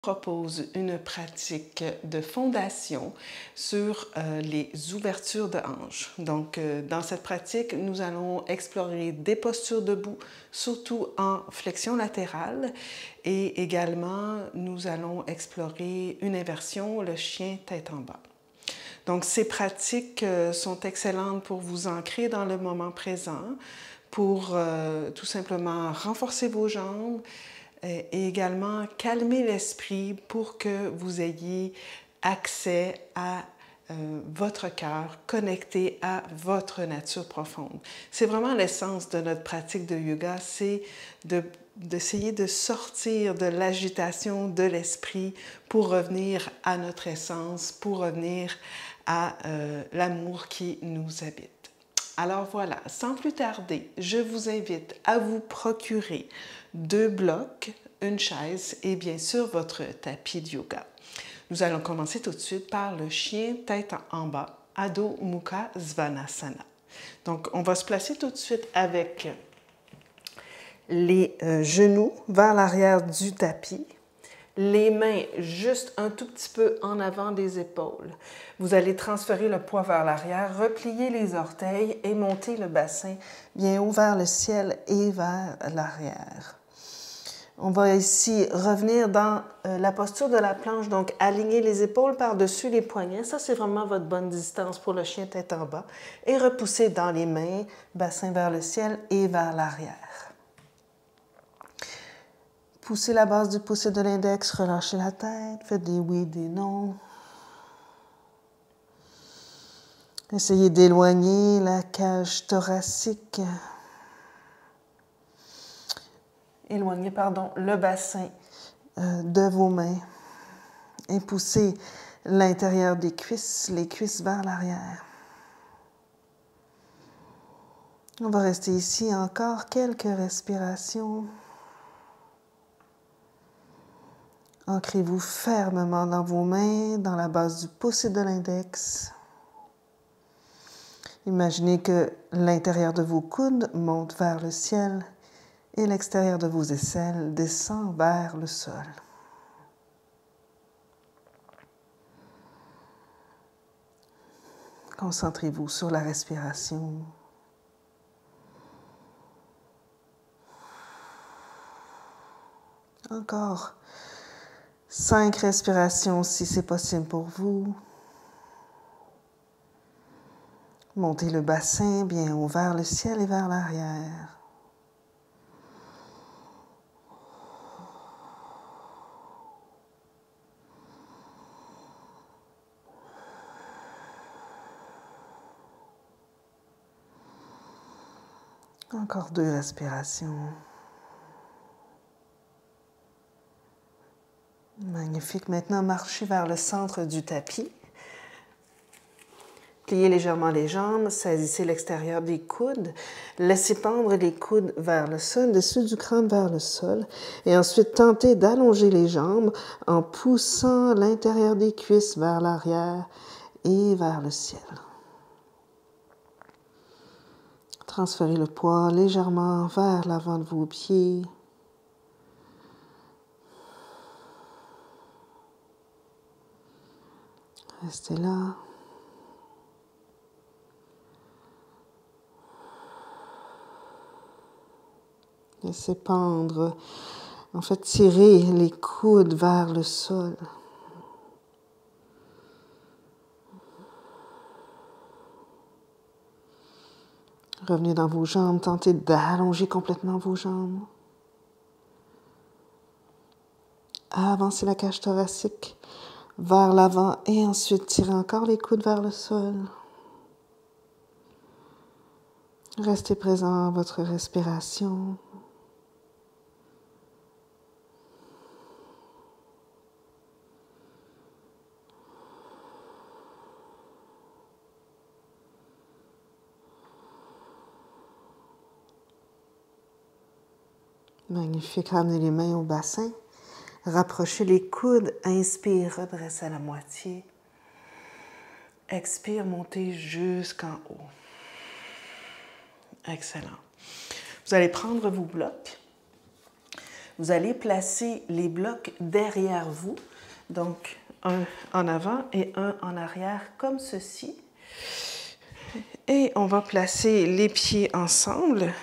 Propose une pratique de fondation sur les ouvertures de hanches. Donc, dans cette pratique, nous allons explorer des postures debout, surtout en flexion latérale, et également, nous allons explorer une inversion, le chien tête en bas. Donc, ces pratiques sont excellentes pour vous ancrer dans le moment présent, pour tout simplement renforcer vos jambes, et également calmer l'esprit pour que vous ayez accès à votre cœur, connecté à votre nature profonde. C'est vraiment l'essence de notre pratique de yoga, c'est d'essayer de sortir de l'agitation de l'esprit pour revenir à notre essence, pour revenir à l'amour qui nous habite. Alors voilà, sans plus tarder, je vous invite à vous procurer 2 blocs, une chaise et bien sûr votre tapis de yoga. Nous allons commencer tout de suite par le chien tête en bas, Adho Mukha Svanasana. Donc, on va se placer tout de suite avec les genoux vers l'arrière du tapis, les mains juste un tout petit peu en avant des épaules. Vous allez transférer le poids vers l'arrière, replier les orteils et monter le bassin bien haut vers le ciel et vers l'arrière. On va ici revenir dans la posture de la planche, donc aligner les épaules par-dessus les poignets. Ça, c'est vraiment votre bonne distance pour le chien tête en bas. Et repousser dans les mains, bassin vers le ciel et vers l'arrière. Poussez la base du pouce de l'index, relâchez la tête, faites des oui, des non. Essayez d'éloigner la cage thoracique. Éloignez, le bassin de vos mains et poussez l'intérieur des cuisses, les cuisses vers l'arrière. On va rester ici encore quelques respirations. Ancrez-vous fermement dans vos mains, dans la base du pouce et de l'index. Imaginez que l'intérieur de vos coudes monte vers le ciel et l'extérieur de vos aisselles descend vers le sol. Concentrez-vous sur la respiration. Encore 5 respirations si c'est possible pour vous. Montez le bassin bien haut vers le ciel et vers l'arrière. Encore 2 respirations. Magnifique. Maintenant, marchez vers le centre du tapis. Pliez légèrement les jambes, saisissez l'extérieur des coudes, laissez pendre les coudes vers le sol, dessus du crâne vers le sol, et ensuite tentez d'allonger les jambes en poussant l'intérieur des cuisses vers l'arrière et vers le ciel. Transférez le poids légèrement vers l'avant de vos pieds. Restez là. Laissez pendre, en fait, tirez les coudes vers le sol. Revenez dans vos jambes, tentez d'allonger complètement vos jambes. Avancez la cage thoracique vers l'avant et ensuite tirez encore les coudes vers le sol. Restez présent à votre respiration. Magnifique. Ramenez les mains au bassin. Rapprochez les coudes. Inspire, redressez à la moitié. Expire, montez jusqu'en haut. Excellent. Vous allez prendre vos blocs. Vous allez placer les blocs derrière vous, donc un en avant et un en arrière comme ceci. Et on va placer les pieds ensemble.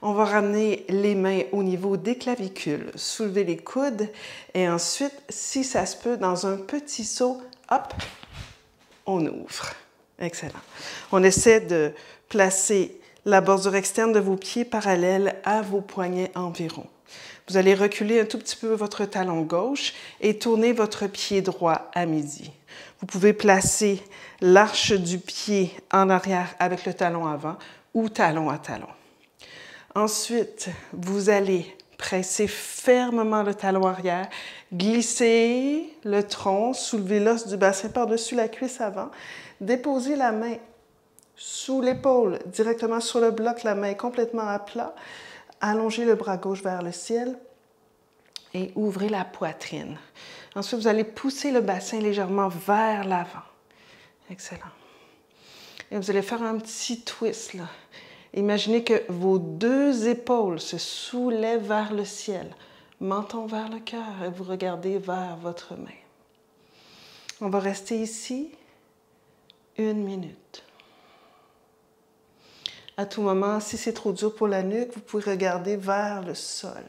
On va ramener les mains au niveau des clavicules, soulever les coudes et ensuite, si ça se peut, dans un petit saut, hop, on ouvre. Excellent. On essaie de placer la bordure externe de vos pieds parallèle à vos poignets environ. Vous allez reculer un tout petit peu votre talon gauche et tourner votre pied droit à midi. Vous pouvez placer l'arche du pied en arrière avec le talon avant ou talon à talon. Ensuite, vous allez presser fermement le talon arrière, glisser le tronc, soulever l'os du bassin par-dessus la cuisse avant, déposer la main sous l'épaule, directement sur le bloc, la main complètement à plat, allongez le bras gauche vers le ciel et ouvrez la poitrine. Ensuite, vous allez pousser le bassin légèrement vers l'avant. Excellent. Et vous allez faire un petit twist, là. Imaginez que vos deux épaules se soulèvent vers le ciel, menton vers le cœur et vous regardez vers votre main. On va rester ici 1 minute. À tout moment, si c'est trop dur pour la nuque, vous pouvez regarder vers le sol.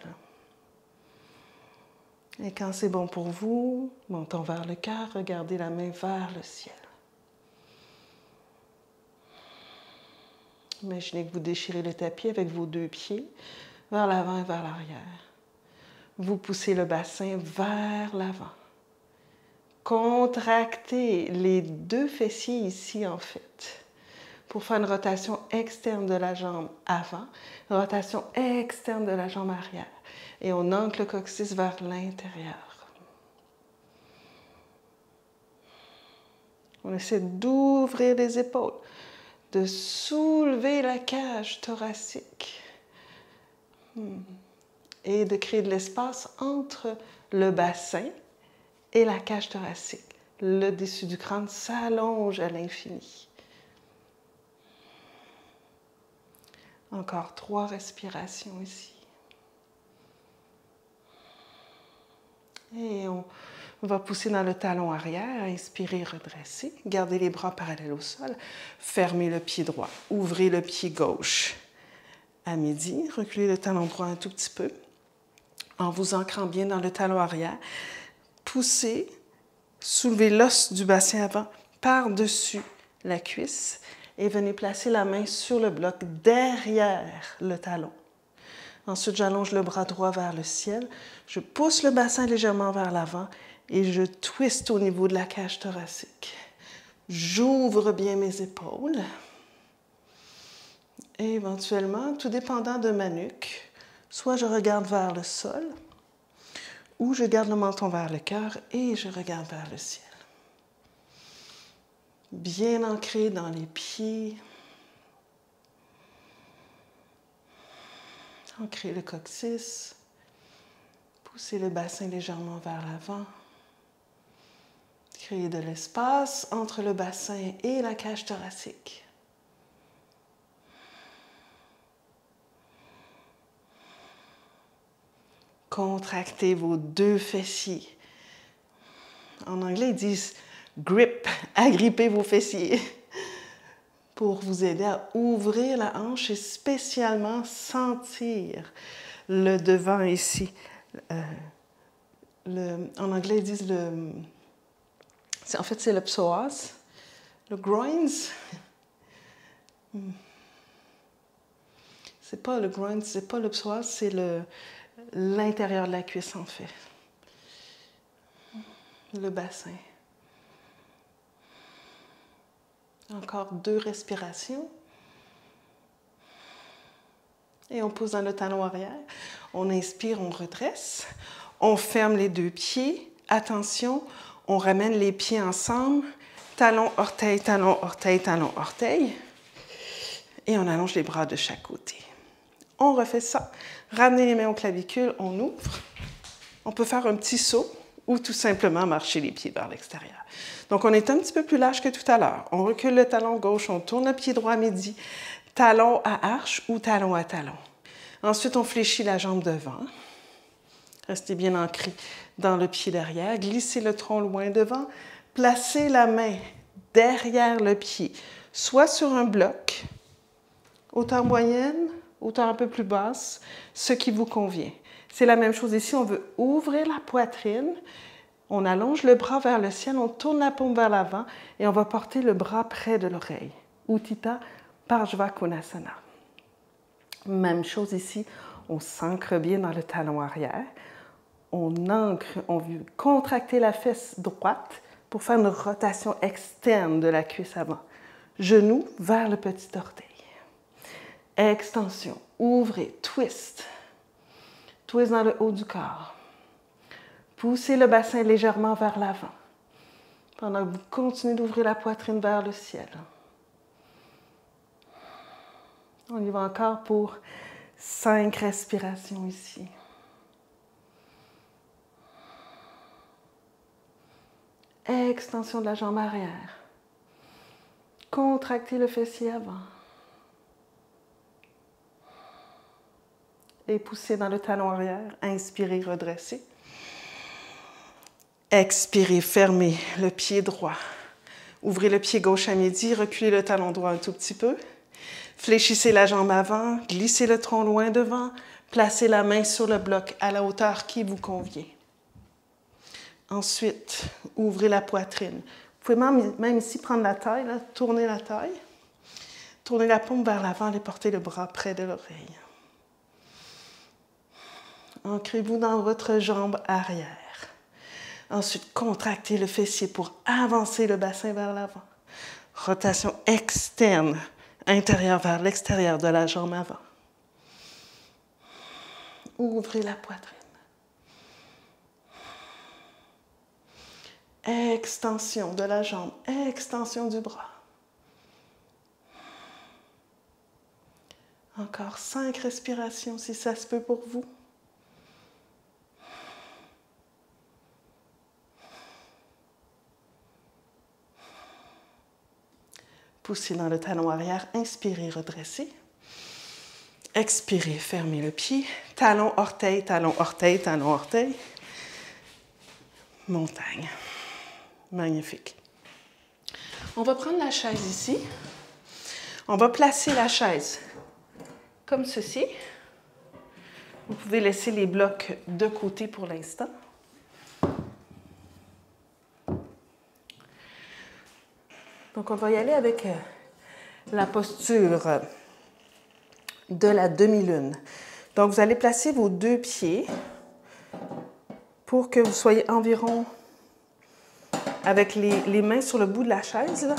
Et quand c'est bon pour vous, menton vers le cœur, regardez la main vers le ciel. Imaginez que vous déchirez le tapis avec vos deux pieds vers l'avant et vers l'arrière. Vous poussez le bassin vers l'avant. Contractez les deux fessiers ici, en fait, pour faire une rotation externe de la jambe avant, une rotation externe de la jambe arrière. Et on ancre le coccyx vers l'intérieur. On essaie d'ouvrir les épaules, de soulever la cage thoracique et de créer de l'espace entre le bassin et la cage thoracique. Le dessus du crâne s'allonge à l'infini. Encore 3 respirations ici. Et on va pousser dans le talon arrière, inspirer, redresser, garder les bras parallèles au sol, fermez le pied droit, ouvrez le pied gauche. À midi, reculez le talon droit un tout petit peu, en vous ancrant bien dans le talon arrière. Poussez, soulevez l'os du bassin avant par-dessus la cuisse et venez placer la main sur le bloc derrière le talon. Ensuite, j'allonge le bras droit vers le ciel, je pousse le bassin légèrement vers l'avant et je twiste au niveau de la cage thoracique. J'ouvre bien mes épaules. Et éventuellement, tout dépendant de ma nuque, soit je regarde vers le sol, ou je garde le menton vers le cœur et je regarde vers le ciel. Bien ancré dans les pieds. Ancrez le coccyx. Poussez le bassin légèrement vers l'avant. Créez de l'espace entre le bassin et la cage thoracique. Contractez vos deux fessiers. En anglais, ils disent « grip », agrippez vos fessiers pour vous aider à ouvrir la hanche et spécialement sentir le devant ici. En anglais, ils disent en fait, c'est le psoas, le groins. C'est pas le groin, c'est pas le psoas, c'est l'intérieur de la cuisse, en fait. Le bassin. Encore 2 respirations. Et on pousse dans le talon arrière. On inspire, on redresse. On ferme les 2 pieds. Attention, on ramène les pieds ensemble. Talon, orteil, talon, orteil, talon, orteil. Et on allonge les bras de chaque côté. On refait ça. Ramenez les mains aux clavicules, on ouvre. On peut faire un petit saut ou tout simplement marcher les pieds vers l'extérieur. Donc, on est un petit peu plus large que tout à l'heure. On recule le talon gauche, on tourne le pied droit à midi, talon à arche ou talon à talon. Ensuite, on fléchit la jambe devant. Restez bien ancré dans le pied derrière. Glissez le tronc loin devant. Placez la main derrière le pied, soit sur un bloc, hauteur moyenne, hauteur un peu plus basse, ce qui vous convient. C'est la même chose ici. On veut ouvrir la poitrine. On allonge le bras vers le ciel. On tourne la paume vers l'avant et on va porter le bras près de l'oreille. Utthita Parshva Konasana. Même chose ici. On s'ancre bien dans le talon arrière. On ancre, on veut contracter la fesse droite pour faire une rotation externe de la cuisse avant. Genou vers le petit orteil. Extension, ouvrez, twist. Twist dans le haut du corps. Poussez le bassin légèrement vers l'avant. Pendant que vous continuez d'ouvrir la poitrine vers le ciel. On y va encore pour 5 respirations ici. Extension de la jambe arrière. Contractez le fessier avant. Et poussez dans le talon arrière. Inspirez, redressez. Expirez, fermez le pied droit. Ouvrez le pied gauche à midi, reculez le talon droit un tout petit peu. Fléchissez la jambe avant, glissez le tronc loin devant, placez la main sur le bloc à la hauteur qui vous convient. Ensuite, ouvrez la poitrine. Vous pouvez même ici prendre la taille, là, tourner la taille. Tournez la paume vers l'avant et portez le bras près de l'oreille. Ancrez-vous dans votre jambe arrière. Ensuite, contractez le fessier pour avancer le bassin vers l'avant. Rotation externe, intérieure vers l'extérieur de la jambe avant. Ouvrez la poitrine. Extension de la jambe, extension du bras. Encore 5 respirations si ça se peut pour vous. Poussez dans le talon arrière, inspirez, redressez. Expirez, fermez le pied. Talon, orteil, talon, orteil, talon, orteil. Montagne. Magnifique. On va prendre la chaise ici. On va placer la chaise comme ceci. Vous pouvez laisser les blocs de côté pour l'instant. Donc, on va y aller avec la posture de la demi-lune. Donc, vous allez placer vos 2 pieds pour que vous soyez environ avec les mains sur le bout de la chaise, là.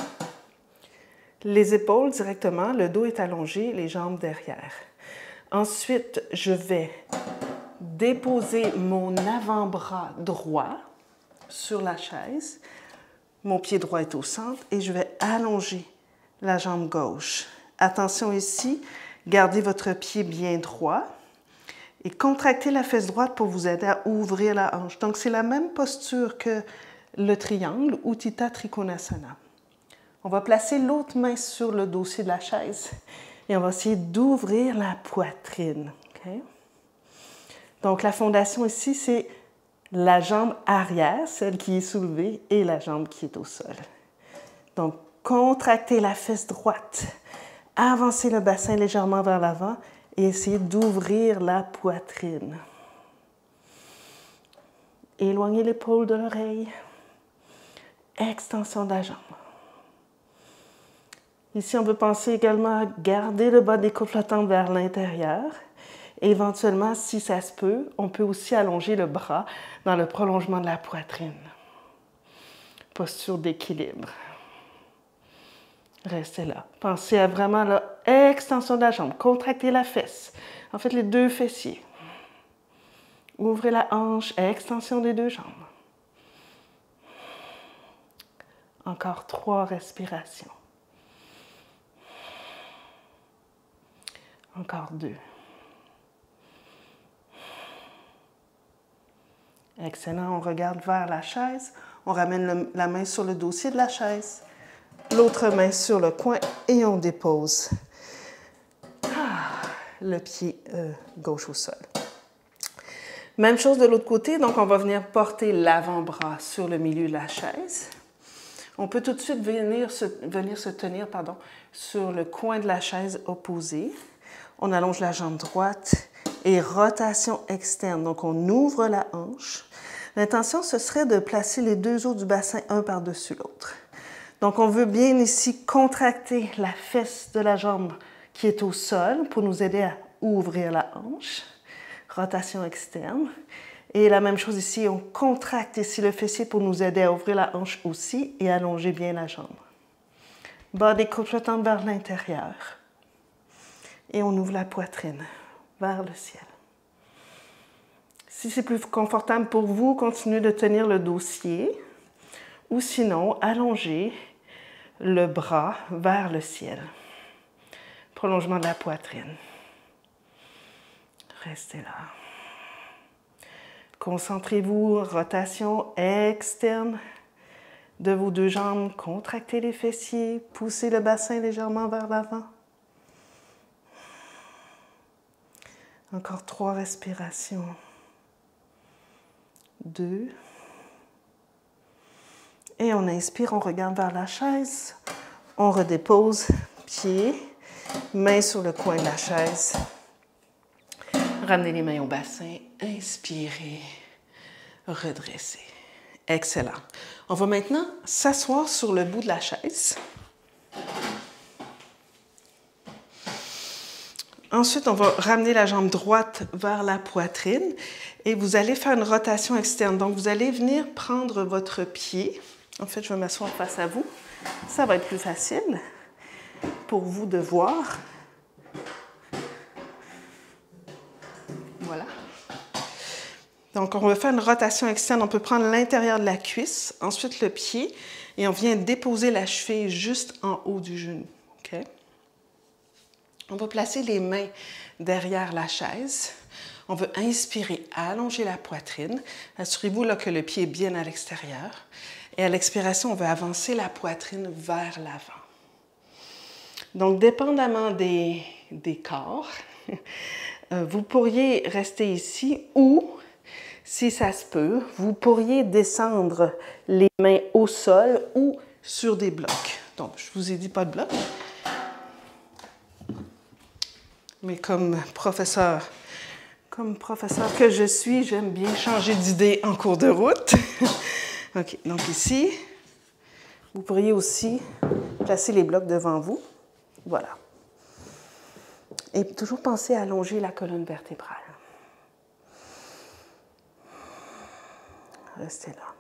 Les épaules directement, le dos est allongé, les jambes derrière. Ensuite, je vais déposer mon avant-bras droit sur la chaise. Mon pied droit est au centre et je vais allonger la jambe gauche. Attention ici, gardez votre pied bien droit et contractez la fesse droite pour vous aider à ouvrir la hanche. Donc, c'est la même posture que le triangle, Utthita Trikonasana. On va placer l'autre main sur le dossier de la chaise et on va essayer d'ouvrir la poitrine. Okay? Donc, la fondation ici, c'est la jambe arrière, celle qui est soulevée, et la jambe qui est au sol. Donc, contractez la fesse droite, avancez le bassin légèrement vers l'avant et essayez d'ouvrir la poitrine. Éloignez l'épaule de l'oreille. Extension de la jambe. Ici, on peut penser également à garder le bas des côtes flottantes vers l'intérieur. Et éventuellement, si ça se peut, on peut aussi allonger le bras dans le prolongement de la poitrine. Posture d'équilibre. Restez là. Pensez à vraiment l'extension de la jambe. Contractez la fesse. En fait, les 2 fessiers. Ouvrez la hanche, extension des 2 jambes. Encore 3 respirations. Encore 2. Excellent. On regarde vers la chaise. On ramène la main sur le dossier de la chaise. L'autre main sur le coin et on dépose le pied gauche au sol. Même chose de l'autre côté, donc on va venir porter l'avant-bras sur le milieu de la chaise. On peut tout de suite venir se tenir sur le coin de la chaise opposé. On allonge la jambe droite et rotation externe. Donc on ouvre la hanche. L'intention, ce serait de placer les deux os du bassin un par-dessus l'autre. Donc on veut bien ici contracter la fesse de la jambe qui est au sol pour nous aider à ouvrir la hanche. Rotation externe. Et la même chose ici, on contracte ici le fessier pour nous aider à ouvrir la hanche aussi et allonger bien la jambe. Bas des côtes flottantes vers l'intérieur. Et on ouvre la poitrine vers le ciel. Si c'est plus confortable pour vous, continuez de tenir le dossier ou sinon, allongez le bras vers le ciel. Prolongement de la poitrine. Restez là. Concentrez-vous, rotation externe de vos deux jambes. Contractez les fessiers, poussez le bassin légèrement vers l'avant. Encore 3 respirations. 2. Et on inspire, on regarde vers la chaise. On redépose, pieds, mains sur le coin de la chaise. Ramenez les mains au bassin, inspirez, redressez. Excellent. On va maintenant s'asseoir sur le bout de la chaise. Ensuite, on va ramener la jambe droite vers la poitrine et vous allez faire une rotation externe. Donc, vous allez venir prendre votre pied. En fait, je vais m'asseoir face à vous. Ça va être plus facile pour vous de voir. Voilà. Donc, on va faire une rotation externe. On peut prendre l'intérieur de la cuisse, ensuite le pied, et on vient déposer la cheville juste en haut du genou. OK? On va placer les mains derrière la chaise. On veut inspirer, allonger la poitrine. Assurez-vous là, que le pied est bien à l'extérieur. Et à l'expiration, on veut avancer la poitrine vers l'avant. Donc, dépendamment des corps, vous pourriez rester ici ou, si ça se peut, vous pourriez descendre les mains au sol ou sur des blocs. Donc, je vous ai dit pas de bloc. Mais comme professeur que je suis, j'aime bien changer d'idée en cours de route. OK, donc ici, vous pourriez aussi placer les blocs devant vous. Voilà. Et toujours penser à allonger la colonne vertébrale. Restez là.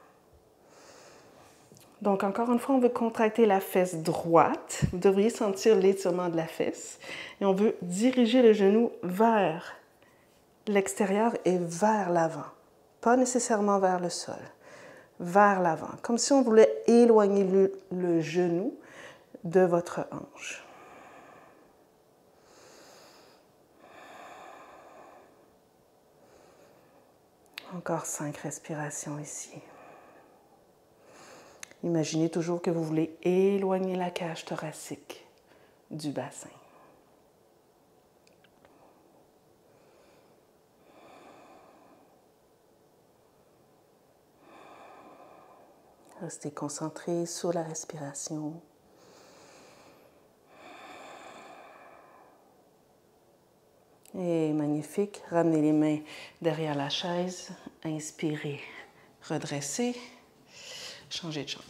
Donc, encore une fois, on veut contracter la fesse droite. Vous devriez sentir l'étirement de la fesse. Et on veut diriger le genou vers l'extérieur et vers l'avant. Pas nécessairement vers le sol. Vers l'avant. Comme si on voulait éloigner le genou de votre hanche. Encore 5 respirations ici. Imaginez toujours que vous voulez éloigner la cage thoracique du bassin. Restez concentré sur la respiration. Et magnifique. Ramenez les mains derrière la chaise. Inspirez. Redressez. Changez de jambe.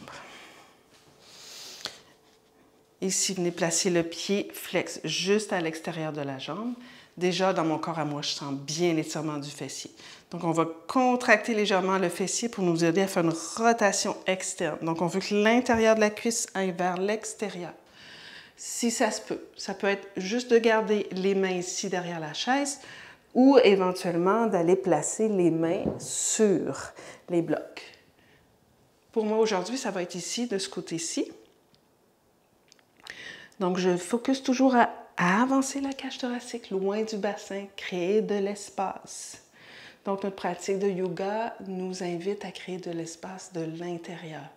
Ici, venez placer le pied flex juste à l'extérieur de la jambe. Déjà, dans mon corps à moi, je sens bien l'étirement du fessier. Donc, on va contracter légèrement le fessier pour nous aider à faire une rotation externe. Donc, on veut que l'intérieur de la cuisse aille vers l'extérieur. Si ça se peut, ça peut être juste de garder les mains ici derrière la chaise ou éventuellement d'aller placer les mains sur les blocs. Pour moi, aujourd'hui, ça va être ici, de ce côté-ci. Donc, je focus toujours à avancer la cage thoracique loin du bassin, créer de l'espace. Donc, notre pratique de yoga nous invite à créer de l'espace de l'intérieur,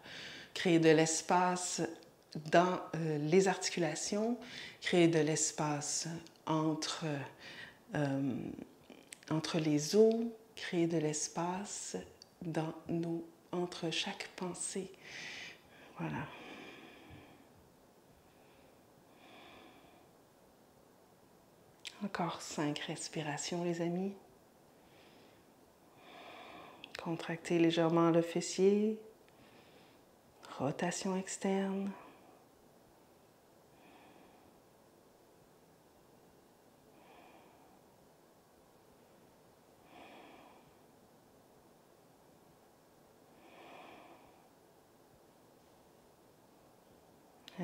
créer de l'espace dans les articulations, créer de l'espace entre les os, créer de l'espace entre chaque pensée. Voilà. Encore 5 respirations, les amis. Contractez légèrement le fessier. Rotation externe.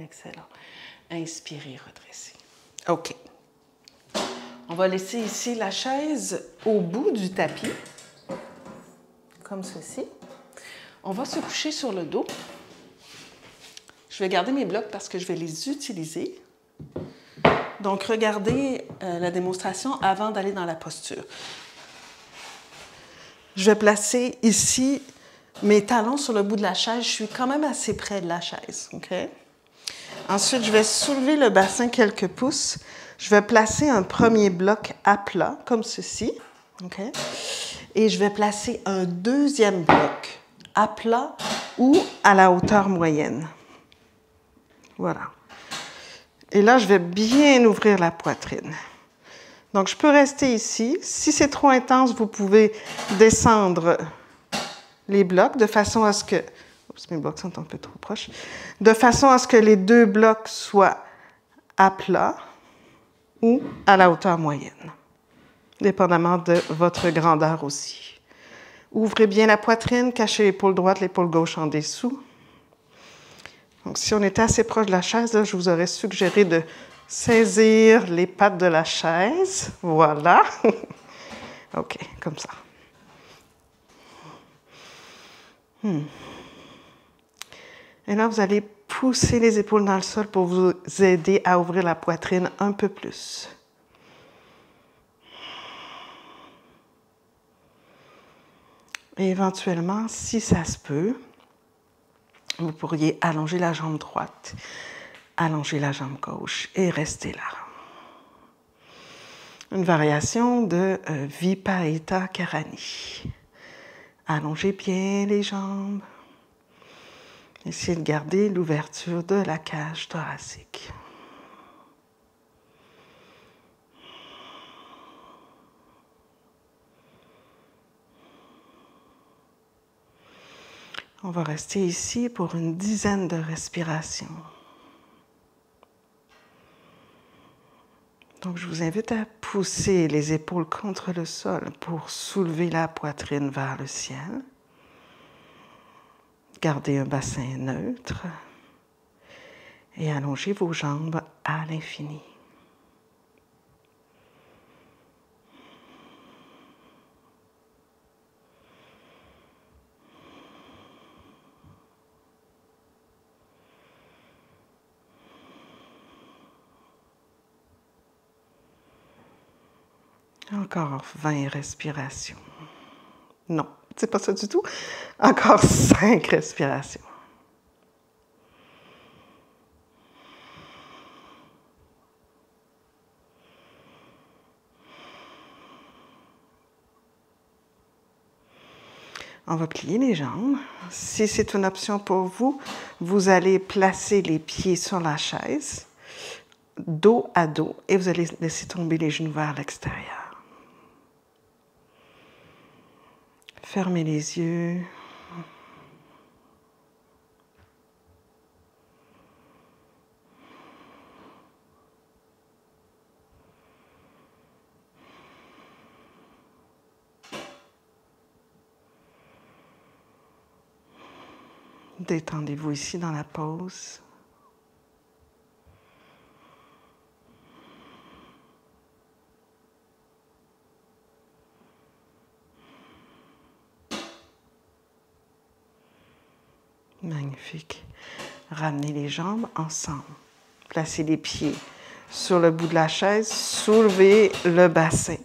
Excellent. Inspirez, redressez. OK. On va laisser ici la chaise au bout du tapis, comme ceci. On va se coucher sur le dos. Je vais garder mes blocs parce que je vais les utiliser. Donc, regardez la démonstration avant d'aller dans la posture. Je vais placer ici mes talons sur le bout de la chaise. Je suis quand même assez près de la chaise. OK? Ensuite, je vais soulever le bassin quelques pouces. Je vais placer un premier bloc à plat, comme ceci. OK? Et je vais placer un deuxième bloc à plat ou à la hauteur moyenne. Voilà. Et là, je vais bien ouvrir la poitrine. Donc, je peux rester ici. Si c'est trop intense, vous pouvez descendre les blocs de façon à ce que... Oups, mes blocs sont un peu trop proches. De façon à ce que les deux blocs soient à plat ou à la hauteur moyenne, dépendamment de votre grandeur aussi. Ouvrez bien la poitrine, cachez l'épaule droite, l'épaule gauche en dessous. Donc, si on était assez proche de la chaise, là, je vous aurais suggéré de saisir les pattes de la chaise. Voilà. OK, comme ça. Et là, vous allez pousser les épaules dans le sol pour vous aider à ouvrir la poitrine un peu plus. Et éventuellement, si ça se peut, vous pourriez allonger la jambe droite, allonger la jambe gauche et rester là. Une variation de Viparita Karani. Allongez bien les jambes. Essayez de garder l'ouverture de la cage thoracique. On va rester ici pour une dizaine de respirations. Donc, je vous invite à pousser les épaules contre le sol pour soulever la poitrine vers le ciel. Gardez un bassin neutre et allongez vos jambes à l'infini. Encore 20 respirations. Non, c'est pas ça du tout. Encore 5 respirations. On va plier les jambes. Si c'est une option pour vous, vous allez placer les pieds sur la chaise, dos à dos, et vous allez laisser tomber les genoux vers l'extérieur. Fermez les yeux. Détendez-vous ici dans la pause. Magnifique. Ramenez les jambes ensemble. Placez les pieds sur le bout de la chaise. Soulevez le bassin.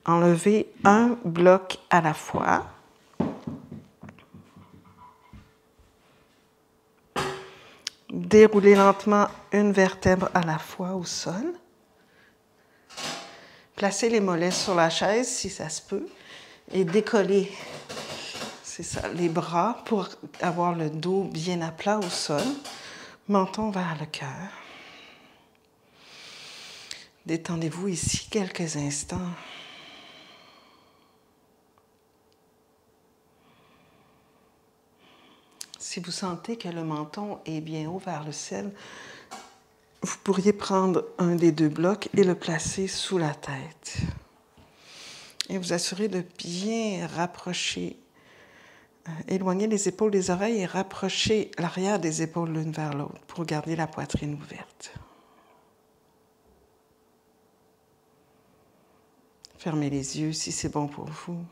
Enlevez un bloc à la fois. Déroulez lentement une vertèbre à la fois au sol. Placez les mollets sur la chaise si ça se peut. et décoller, c'est ça, les bras pour avoir le dos bien à plat au sol. Menton vers le cœur. Détendez-vous ici quelques instants. Si vous sentez que le menton est bien haut vers le ciel, vous pourriez prendre un des deux blocs et le placer sous la tête. Et vous assurer de bien rapprocher, éloigner les épaules des oreilles et rapprocher l'arrière des épaules l'une vers l'autre pour garder la poitrine ouverte. Fermez les yeux si c'est bon pour vous.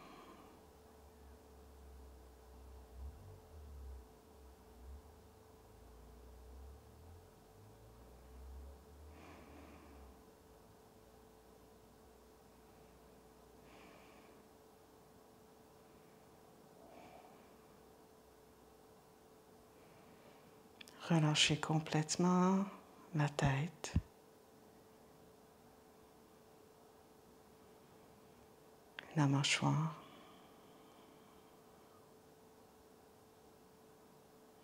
Relâchez complètement la tête. La mâchoire.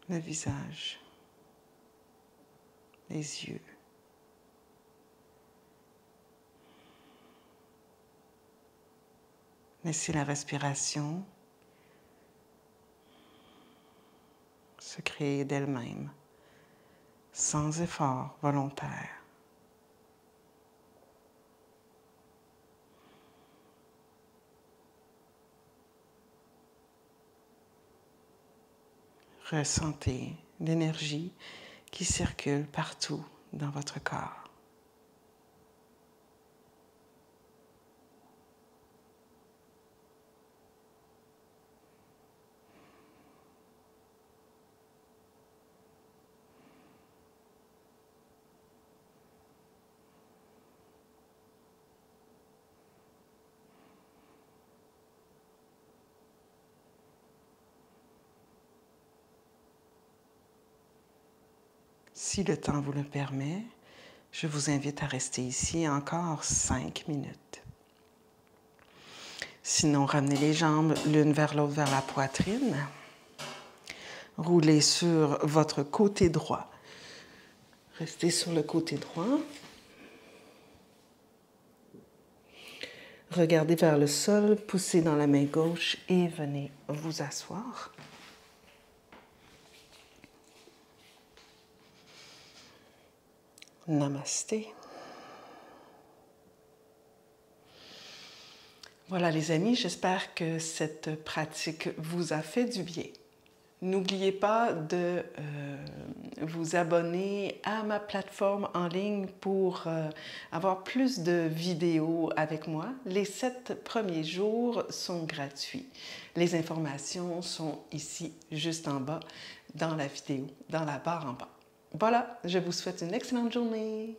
Le visage. Les yeux. Laissez la respiration se créer d'elle-même, sans effort volontaire. Ressentez l'énergie qui circule partout dans votre corps. Si le temps vous le permet, je vous invite à rester ici encore 5 minutes. Sinon, ramenez les jambes l'une vers l'autre vers la poitrine. Roulez sur votre côté droit. Restez sur le côté droit. Regardez vers le sol, poussez dans la main gauche et venez vous asseoir. Namasté. Voilà les amis, j'espère que cette pratique vous a fait du bien. N'oubliez pas de vous abonner à ma plateforme en ligne pour avoir plus de vidéos avec moi. Les 7 premiers jours sont gratuits. Les informations sont ici, juste en bas, dans la vidéo, dans la barre en bas. Voilà, je vous souhaite une excellente journée.